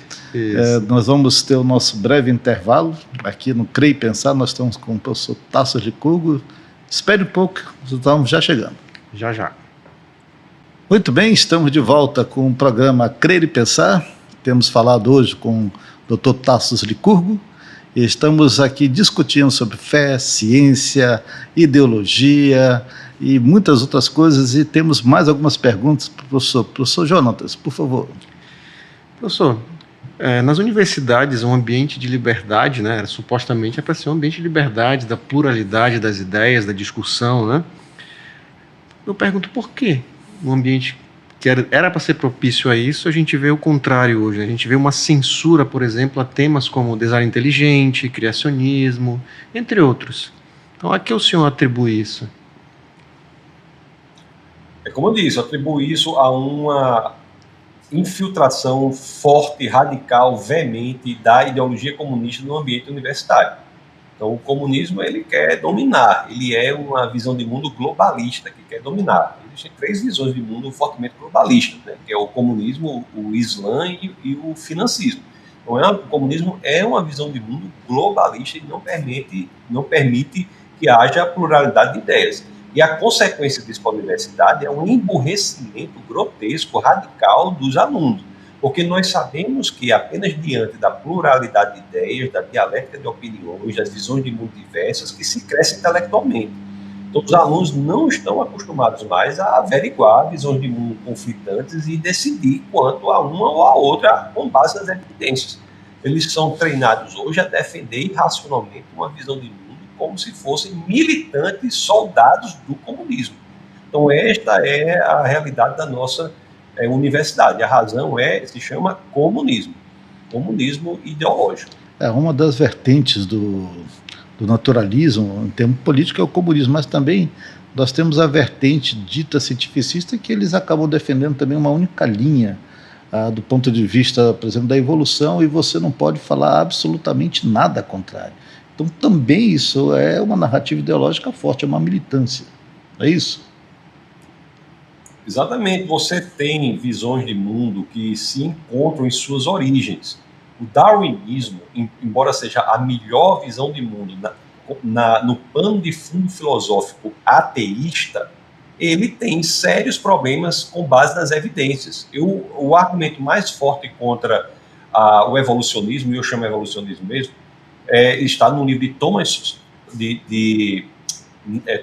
Nós vamos ter o nosso breve intervalo aqui no CREI Pensar. Nós estamos com o professor Tassos Licurgo. Espere um pouco, estamos já chegando. Já. Muito bem, estamos de volta com o programa Crer e Pensar. Temos falado hoje com o Dr. Tassos Licurgo e estamos aqui discutindo sobre fé, ciência, ideologia e muitas outras coisas, e temos mais algumas perguntas para o professor. Professor Jonatas, por favor. Professor, nas universidades, um ambiente de liberdade, né, supostamente é para ser um ambiente de liberdade, da pluralidade das ideias, da discussão, né? Eu pergunto por quê? Um ambiente que era para ser propício a isso, a gente vê o contrário hoje. A gente vê uma censura, por exemplo, a temas como design inteligente, criacionismo, entre outros. Então, a que o senhor atribui isso? É como eu disse, eu atribuo isso a uma infiltração forte, radical, veemente da ideologia comunista no ambiente universitário. Então, o comunismo, ele quer dominar, ele é uma visão de mundo globalista que quer dominar. Existem 3 visões de mundo fortemente globalistas, né? Que é o comunismo, o Islã e o financismo. Então, o comunismo é uma visão de mundo globalista e não permite que haja pluralidade de ideias. E a consequência disso para a universidade é um emburrecimento grotesco, radical dos alunos. Porque nós sabemos que apenas diante da pluralidade de ideias, da dialética de opiniões, das visões de mundo diversas, que se cresce intelectualmente. Então, os alunos não estão acostumados mais a averiguar visões de mundo conflitantes e decidir quanto a uma ou a outra com base nas evidências. Eles são treinados hoje a defender irracionalmente uma visão de mundo como se fossem militantes soldados do comunismo. Então, esta é a realidade da nossa universidade. A razão se chama comunismo ideológico. Uma das vertentes do naturalismo, em termos políticos, é o comunismo, mas também nós temos a vertente dita cientificista, que eles acabam defendendo também uma única linha do ponto de vista, por exemplo, da evolução, e você não pode falar absolutamente nada contrário. Então também isso é uma narrativa ideológica forte, é uma militância, não é isso? Exatamente, você tem visões de mundo que se encontram em suas origens. O darwinismo, embora seja a melhor visão de mundo no pano de fundo filosófico ateísta, ele tem sérios problemas com base nas evidências. O argumento mais forte contra o evolucionismo, e eu chamo evolucionismo mesmo, está no livro de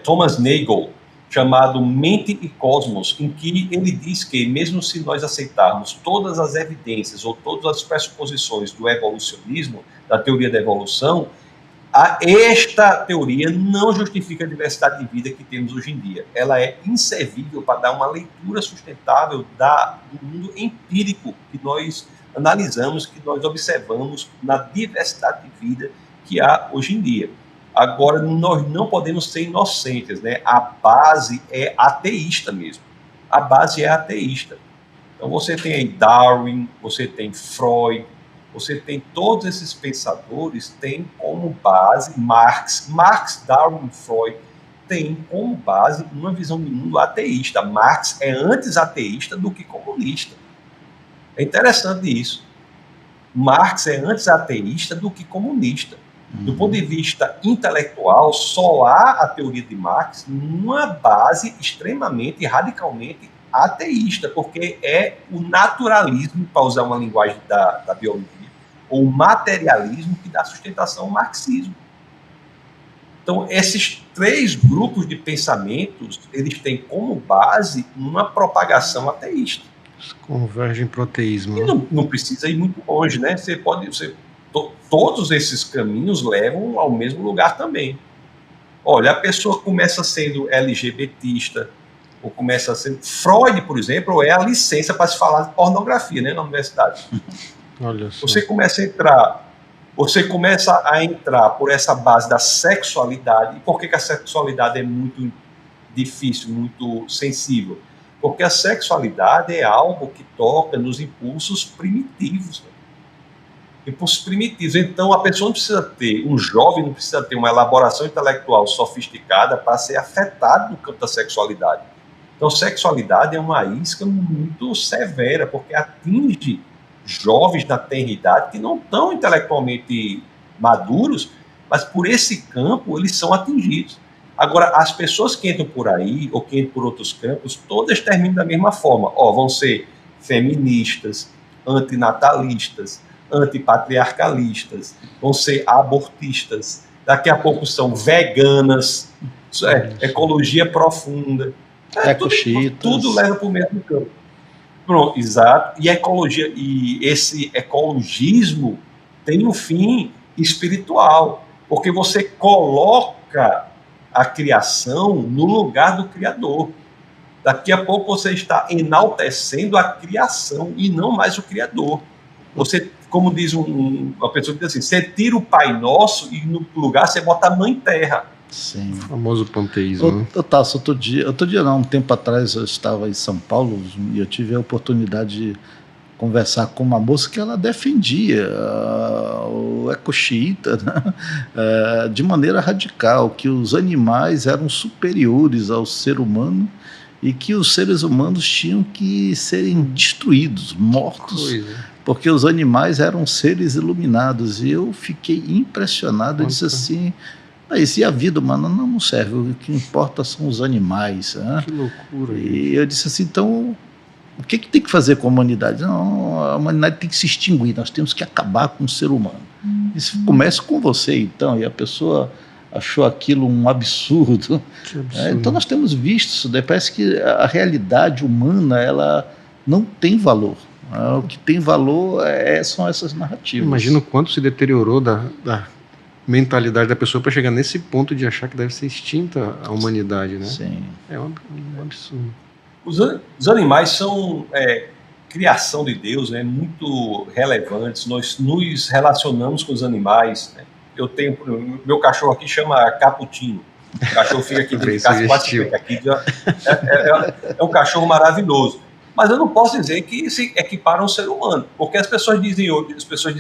Thomas Nagel, chamado Mente e Cosmos, em que ele diz que, mesmo se nós aceitarmos todas as evidências ou todas as pressuposições do evolucionismo, da teoria da evolução, esta teoria não justifica a diversidade de vida que temos hoje em dia. Ela é inservível para dar uma leitura sustentável do mundo empírico que nós analisamos, que nós observamos na diversidade de vida que há hoje em dia. Agora, nós não podemos ser inocentes, né? A base é ateísta mesmo. A base é ateísta. Então, você tem aí Darwin, você tem Freud, você tem todos esses pensadores, tem como base Marx, Darwin, Freud, tem como base uma visão de mundo ateísta. Marx é antes ateísta do que comunista. É interessante isso. Marx é antes ateísta do que comunista. Do ponto de vista intelectual, só há a teoria de Marx numa base extremamente, radicalmente ateísta, porque é o naturalismo, para usar uma linguagem da biologia, ou o materialismo que dá sustentação ao marxismo. Então, esses 3 grupos de pensamentos, eles têm como base uma propagação ateísta. Convergem para o ateísmo. E não precisa ir muito longe, né? Todos esses caminhos levam ao mesmo lugar também. Olha, a pessoa começa sendo LGBTista, ou começa sendo... Freud, por exemplo, é a licença para se falar de pornografia, né, na universidade. Olha só. Você começa a entrar por essa base da sexualidade. E por que a sexualidade é muito difícil, muito sensível? Porque a sexualidade é algo que toca nos impulsos primitivos. Né? Impulsos primitivos. Então, a pessoa não precisa ter, um jovem não precisa ter uma elaboração intelectual sofisticada para ser afetado no campo da sexualidade. Então, sexualidade é uma isca muito severa, porque atinge jovens da tenra idade que não estão intelectualmente maduros, mas por esse campo eles são atingidos. Agora, as pessoas que entram por aí, ou que entram por outros campos, todas terminam da mesma forma. Vão ser feministas, antinatalistas, antipatriarcalistas, vão ser abortistas, daqui a pouco são veganas, ecologia profunda. Tudo leva para o mesmo campo. Pronto, exato. E a ecologia, e esse ecologismo tem um fim espiritual, porque você coloca a criação no lugar do Criador. Daqui a pouco você está enaltecendo a criação e não mais o Criador. Você, como diz uma pessoa que diz assim, você tira o Pai Nosso e no lugar você bota a Mãe Terra. Sim. O famoso panteísmo. Tasso, outro dia não, um tempo atrás eu estava em São Paulo e eu tive a oportunidade de conversar com uma moça que ela defendia o ecoxiita, né? De maneira radical, que os animais eram superiores ao ser humano e que os seres humanos tinham que serem destruídos, mortos, porque os animais eram seres iluminados. E eu fiquei impressionado, eu disse assim... Mas e a vida humana não serve, o que importa são os animais. Né? Que loucura. E eu disse assim, então, o que tem que fazer com a humanidade? Não, a humanidade tem que se extinguir, nós temos que acabar com o ser humano. Isso começa com você, então, e a pessoa achou aquilo um absurdo. Que absurdo. Então nós temos visto isso, parece que a realidade humana, ela não tem valor. O que tem valor são essas narrativas. Imagina o quanto se deteriorou da mentalidade da pessoa para chegar nesse ponto de achar que deve ser extinta a humanidade, né? Sim. É um absurdo. Os animais são criação de Deus, né, muito relevantes. Nós nos relacionamos com os animais. Né? Meu cachorro aqui chama Caputino. O cachorro fica aqui dentro de casa, quase aqui. É um cachorro maravilhoso. Mas eu não posso dizer que se equipara a um ser humano, porque as pessoas dizem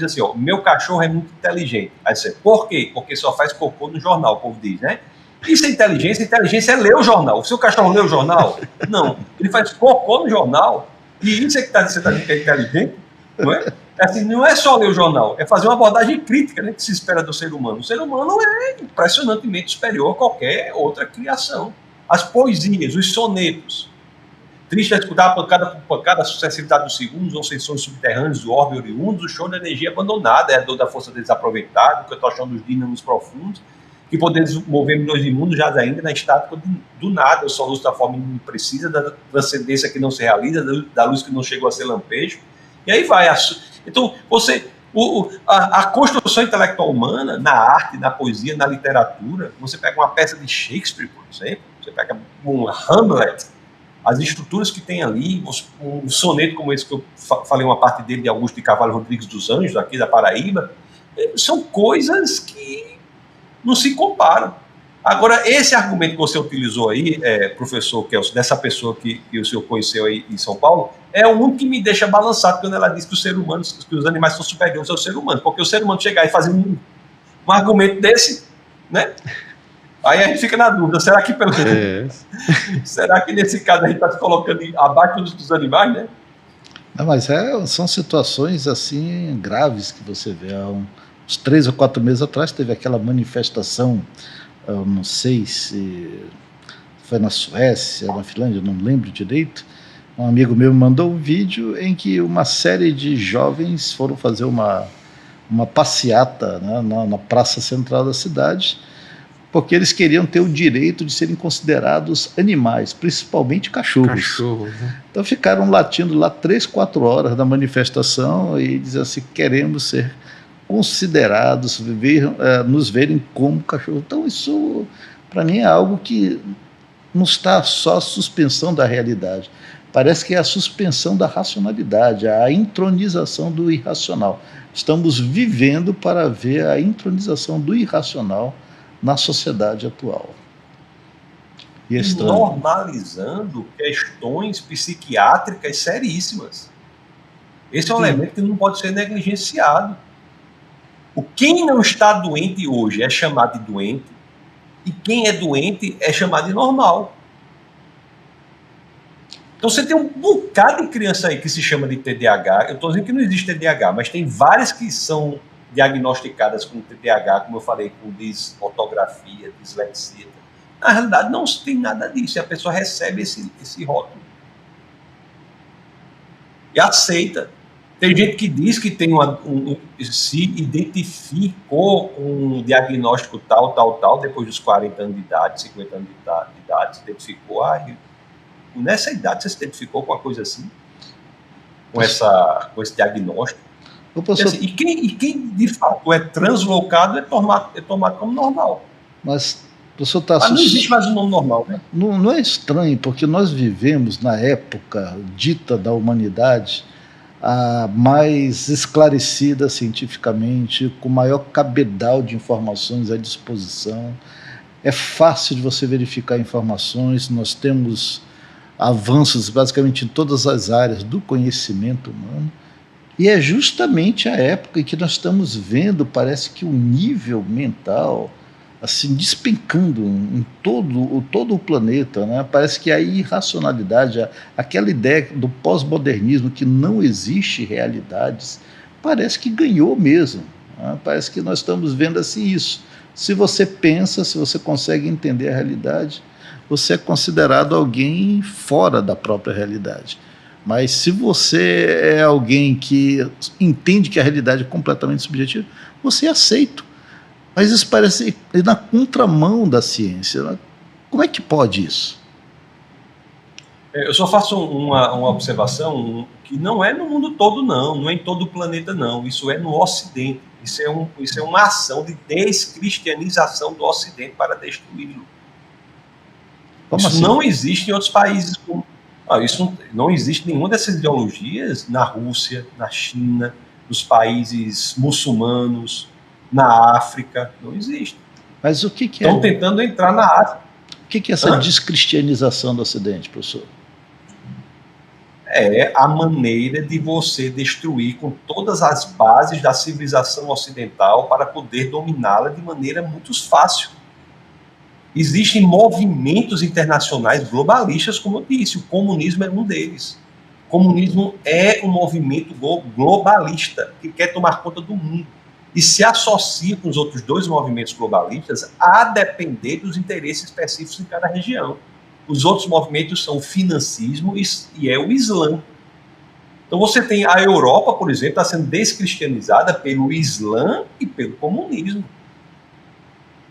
assim, meu cachorro é muito inteligente. Aí você, por quê? Porque só faz cocô no jornal, o povo diz, né? Isso é inteligência? Inteligência é ler o jornal. O seu cachorro lê o jornal? Não. Ele faz cocô no jornal, e isso é que você está dizendo que é inteligente, não é? Assim, não é só ler o jornal, é fazer uma abordagem crítica, né, que se espera do ser humano. O ser humano é impressionantemente superior a qualquer outra criação. As poesias, os sonetos, triste é escutar pancada por pancada, a sucessividade dos segundos, ou sensores subterrâneos do orbe oriundos, o show da energia abandonada, é a dor da força desaproveitada, o cantochão dos dínamos profundos, que podemos mover milhões de mundos, já ainda na estática do nada, o soluço da forma imprecisa, da transcendência que não se realiza, da luz que não chegou a ser lampejo, e aí vai. Então, a construção intelectual humana, na arte, na poesia, na literatura, você pega uma peça de Shakespeare, por exemplo, você pega um Hamlet, as estruturas que tem ali, um soneto como esse que eu falei uma parte dele, de Augusto de Carvalho Rodrigues dos Anjos, aqui da Paraíba, são coisas que não se comparam. Agora, esse argumento que você utilizou aí, professor Kelso, dessa pessoa que o senhor conheceu aí em São Paulo, é o único que me deixa balançado quando ela diz que os animais são superiores ao ser humano, porque o ser humano chegar e fazer um argumento desse, né? Aí a gente fica na dúvida, será que será que nesse caso a gente está se colocando abaixo dos animais, né? Mas são situações assim graves que você vê. Há uns 3 ou 4 meses atrás teve aquela manifestação, eu não sei se foi na Suécia, na Finlândia, não lembro direito. Um amigo meu me mandou um vídeo em que uma série de jovens foram fazer uma passeata, né, na praça central da cidade, porque eles queriam ter o direito de serem considerados animais, principalmente cachorros. Né? Então ficaram latindo lá 3, 4 horas da manifestação e diziam assim: queremos ser considerados, nos verem como cachorro. Então isso, para mim, é algo que não está só a suspensão da realidade. Parece que é a suspensão da racionalidade, a intronização do irracional. Estamos vivendo para ver a intronização do irracional na sociedade atual. E normalizando questões psiquiátricas seríssimas. Esse é um elemento que não pode ser negligenciado. Quem não está doente hoje é chamado de doente, e quem é doente é chamado de normal. Então você tem um bocado de criança aí que se chama de TDAH. Eu estou dizendo que não existe TDAH, mas tem várias que são diagnosticadas com TDAH, como eu falei, com disortografia, dislexia. Na realidade, não tem nada disso. E a pessoa recebe esse rótulo. E aceita. Tem gente que diz que tem se identificou com um diagnóstico tal, depois dos 40 anos de idade, 50 anos de idade, se identificou. Nessa idade você se identificou com uma coisa assim? Com esse diagnóstico? Assim, e quem de fato é translocado é tomado como normal. Mas, professor Tasso, não existe mais um nome normal, né? Não é estranho, porque nós vivemos na época dita da humanidade a mais esclarecida cientificamente, com maior cabedal de informações à disposição. É fácil de você verificar informações, nós temos avanços basicamente em todas as áreas do conhecimento humano, e é justamente a época em que nós estamos vendo, parece que o nível mental assim despencando em todo o planeta, né? Parece que a irracionalidade, aquela ideia do pós-modernismo que não existe realidades, parece que ganhou mesmo, né? Parece que nós estamos vendo assim isso. Se você pensa, se você consegue entender a realidade, você é considerado alguém fora da própria realidade. Mas se você é alguém que entende que a realidade é completamente subjetiva, você é aceito. Mas isso parece ir na contramão da ciência. Como é que pode isso? Eu só faço uma observação que não é no mundo todo, não é em todo o planeta, não. Isso é no Ocidente. Isso é uma ação de descristianização do Ocidente para destruí-lo. Isso assim? Não existe em outros países. Isso não existe nenhuma dessas ideologias na Rússia, na China, nos países muçulmanos, na África. Não existe. Mas o que é? Estão tentando entrar na África. O que é essa descristianização do Ocidente, professor? É a maneira de você destruir com todas as bases da civilização ocidental para poder dominá-la de maneira muito fácil. Existem movimentos internacionais globalistas, como eu disse, o comunismo é um deles. O comunismo é um movimento globalista que quer tomar conta do mundo e se associa com os outros dois movimentos globalistas a depender dos interesses específicos de cada região. Os outros movimentos são o financismo e é o Islã. Então você tem a Europa, por exemplo, está sendo descristianizada pelo Islã e pelo comunismo.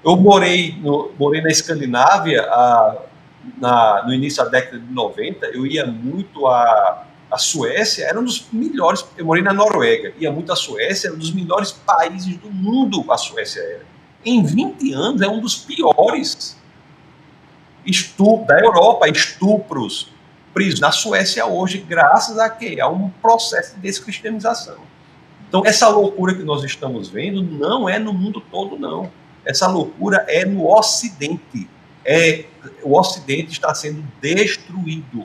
Eu morei na Escandinávia no início da década de 90, eu ia muito à Suécia, era um dos melhores. Eu morei na Noruega, ia muito à Suécia, era um dos melhores países do mundo, a Suécia era. Em 20 anos é um dos piores da Europa, estupros, prisões. Na Suécia hoje, graças a quê? A um processo de descristianização. Então, essa loucura que nós estamos vendo não é no mundo todo, não. Essa loucura é no Ocidente. O Ocidente está sendo destruído.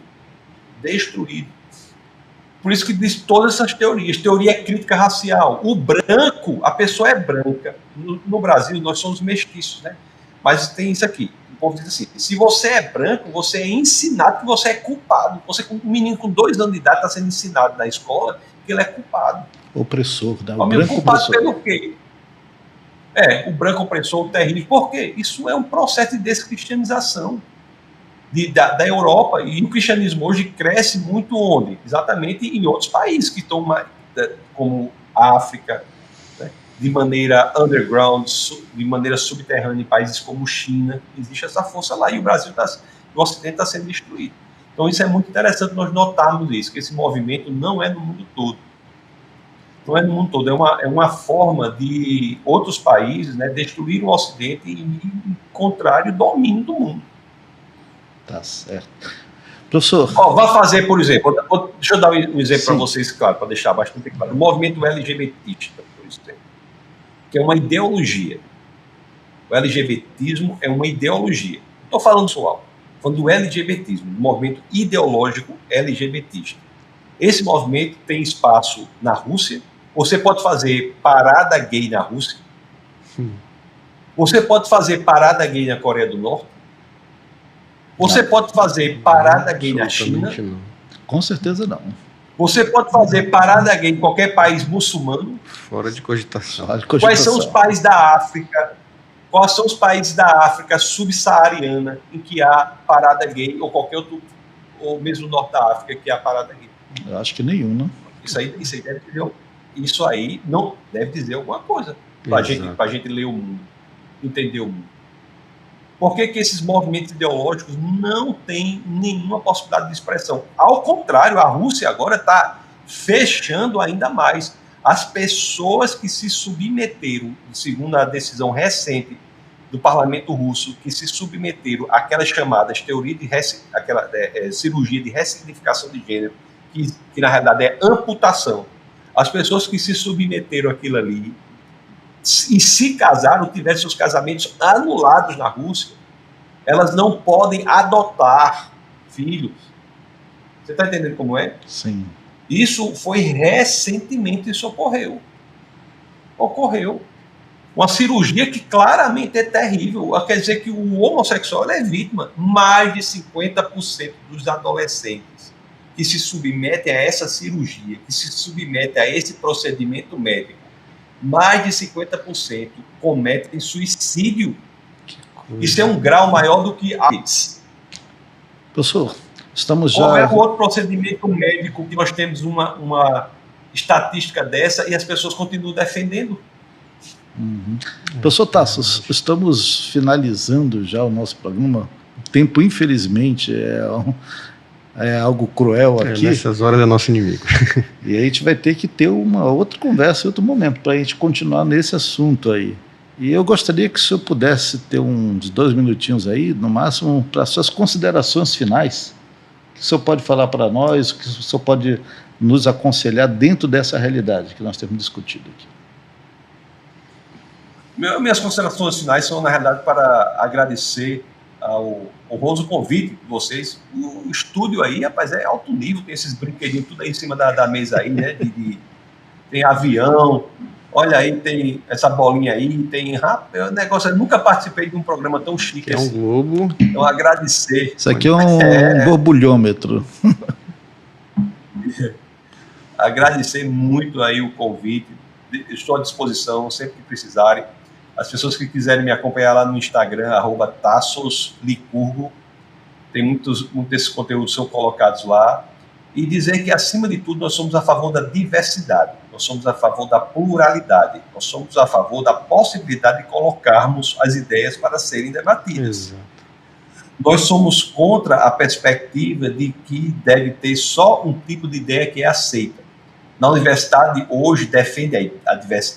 Por isso que diz todas essas teorias. Teoria crítica racial. O branco, a pessoa é branca. No Brasil, nós somos mestiços, né? Mas tem isso aqui. povo diz assim, se você é branco, você é ensinado que você é culpado. Um menino com 2 anos de idade está sendo ensinado na escola que ele é culpado. Opressor, né? O branco culpado opressor. Pelo quê? O branco opressor, o terrível. Por quê? Isso é um processo de descristianização da Europa, e o cristianismo hoje cresce muito onde? Exatamente em outros países que estão mais, como África, né? De maneira underground, de maneira subterrânea, em países como China, existe essa força lá, e o Brasil, o Ocidente está sendo destruído. Então isso é muito interessante nós notarmos isso, que esse movimento não é no mundo todo. Não é no mundo todo, é uma forma de outros países, né, destruir o Ocidente e, em contrário, domínio do mundo. Tá certo. Professor... Vá fazer, por exemplo, deixa eu dar um exemplo para vocês, claro, para deixar bastante claro. O movimento LGBTista, por exemplo, que é uma ideologia. O LGBTismo é uma ideologia. Estou falando pessoal, falando do LGBTismo, do movimento ideológico LGBTista. Esse movimento tem espaço na Rússia. Você pode fazer parada gay na Rússia. Você pode fazer parada gay na Coreia do Norte. Você pode fazer parada gay na China. Não. Com certeza não. Você pode fazer parada gay em qualquer país muçulmano. Fora de cogitação. Quais são os países da África? Quais são os países da África subsaariana em que há parada gay, ou qualquer outro, ou mesmo no norte da África, que há parada gay? Eu acho que nenhum, né? Isso aí não deve dizer alguma coisa para a gente ler o mundo, entender o mundo. Por que esses movimentos ideológicos não têm nenhuma possibilidade de expressão? Ao contrário, a Rússia agora está fechando ainda mais. As pessoas que se submeteram, segundo a decisão recente do parlamento russo, que se submeteram àquelas chamadas cirurgia de ressignificação de gênero, que na realidade é amputação. As pessoas que se submeteram àquilo ali e se casaram, tiveram seus casamentos anulados na Rússia, elas não podem adotar filhos. Você está entendendo como é? Sim. Isso foi recentemente, isso ocorreu. Uma cirurgia que claramente é terrível. Quer dizer que o homossexual é vítima. Mais de 50% dos adolescentes que se submetem a essa cirurgia, que se submetem a esse procedimento médico, mais de 50% cometem suicídio. Isso é um grau maior do que AIDS. Professor, estamos já... Qual é o outro procedimento médico que nós temos uma estatística dessa e as pessoas continuam defendendo? Professor Tassos, estamos finalizando já o nosso programa. O tempo, infelizmente, é algo cruel aqui. Nessas horas é nosso inimigo. E a gente vai ter que ter uma outra conversa em outro momento para a gente continuar nesse assunto aí. E eu gostaria que o senhor pudesse ter uns 2 minutinhos aí, no máximo, para suas considerações finais. O que o senhor pode falar para nós, o que o senhor pode nos aconselhar dentro dessa realidade que nós temos discutido aqui. Minhas considerações finais são, na realidade, para agradecer ao honroso convite de vocês. O estúdio aí, rapaz, é alto nível, tem esses brinquedinhos tudo aí em cima da mesa aí, né? Tem avião, olha aí, tem essa bolinha aí, tem... Rapaz, o negócio, eu nunca participei de um programa tão chique assim. É um globo. Então, agradecer. Isso aqui é um borbulhômetro. Agradecer muito aí o convite. Estou à disposição, sempre que precisarem. As pessoas que quiserem me acompanhar lá no Instagram, @TassosLicurgo, tem muitos desses conteúdos são colocados lá. E dizer que, acima de tudo, nós somos a favor da diversidade, nós somos a favor da pluralidade, nós somos a favor da possibilidade de colocarmos as ideias para serem debatidas. Exato. Nós somos contra a perspectiva de que deve ter só um tipo de ideia que é aceita. Na universidade hoje defende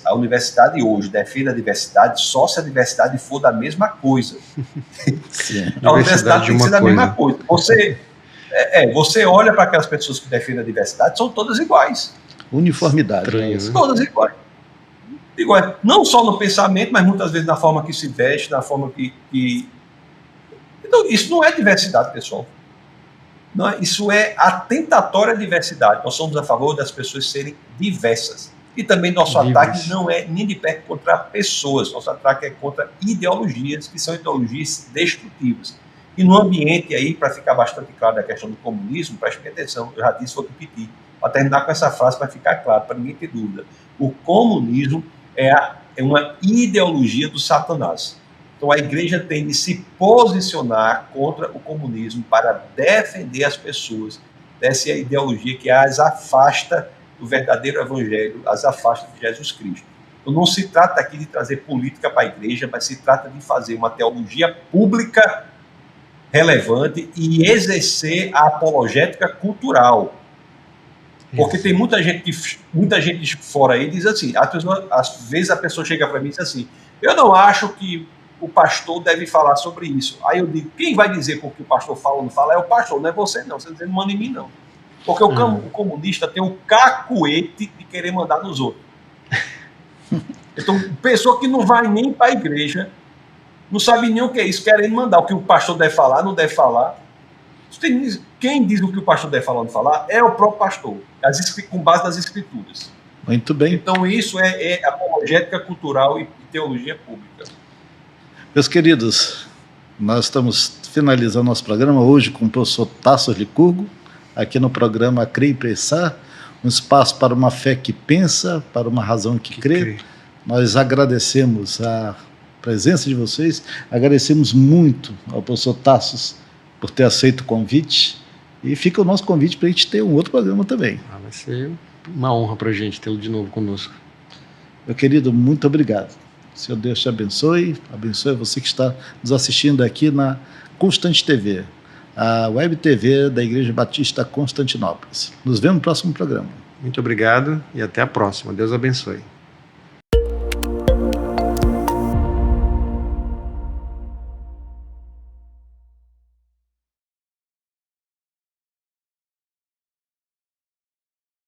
a universidade hoje defende a diversidade só se a diversidade for da mesma coisa. A universidade tem que ser da mesma coisa. Você olha para aquelas pessoas que defendem a diversidade, são todas iguais. Uniformidade. Todas iguais. Não só no pensamento, mas muitas vezes na forma que se veste, na forma que... Então, isso não é diversidade, pessoal. Não, isso é atentatória à diversidade. Nós somos a favor das pessoas serem diversas. E também nosso ataque não é nem de perto contra pessoas, nosso ataque é contra ideologias, que são ideologias destrutivas. E no ambiente aí, para ficar bastante claro da questão do comunismo, preste atenção, eu já disse, vou repetir, para terminar com essa frase, para ficar claro, para ninguém ter dúvida. O comunismo é uma ideologia do Satanás. Então a igreja tem de se posicionar contra o comunismo para defender as pessoas dessa ideologia que as afasta do verdadeiro evangelho, as afasta de Jesus Cristo. Então não se trata aqui de trazer política para a igreja, mas se trata de fazer uma teologia pública relevante e exercer a apologética cultural. Porque tem muita gente fora aí diz assim, às vezes a pessoa chega para mim e diz assim, eu não acho que o pastor deve falar sobre isso. Aí eu digo, quem vai dizer com o que o pastor fala ou não fala é o pastor, não é você não, você não manda em mim não. Porque o comunista tem o cacuete de querer mandar nos outros. Então, pessoa que não vai nem para a igreja, não sabe nem o que é isso, querendo mandar o que o pastor deve falar, não deve falar. Quem diz o que o pastor deve falar ou não falar é o próprio pastor, com base nas escrituras. Muito bem. Então, isso é apologética cultural e teologia pública. Meus queridos, nós estamos finalizando nosso programa hoje com o professor Tasso Licurgo, aqui no programa Crer e Pensar, um espaço para uma fé que pensa, para uma razão que crê. Nós agradecemos a presença de vocês, agradecemos muito ao professor Tasso por ter aceito o convite, e fica o nosso convite para a gente ter um outro programa também. Vai ser uma honra para a gente tê-lo de novo conosco. Meu querido, muito obrigado. Senhor Deus te abençoe você que está nos assistindo aqui na Constante TV, a web TV da Igreja Batista Constantinópolis. Nos vemos no próximo programa. Muito obrigado e até a próxima. Deus abençoe.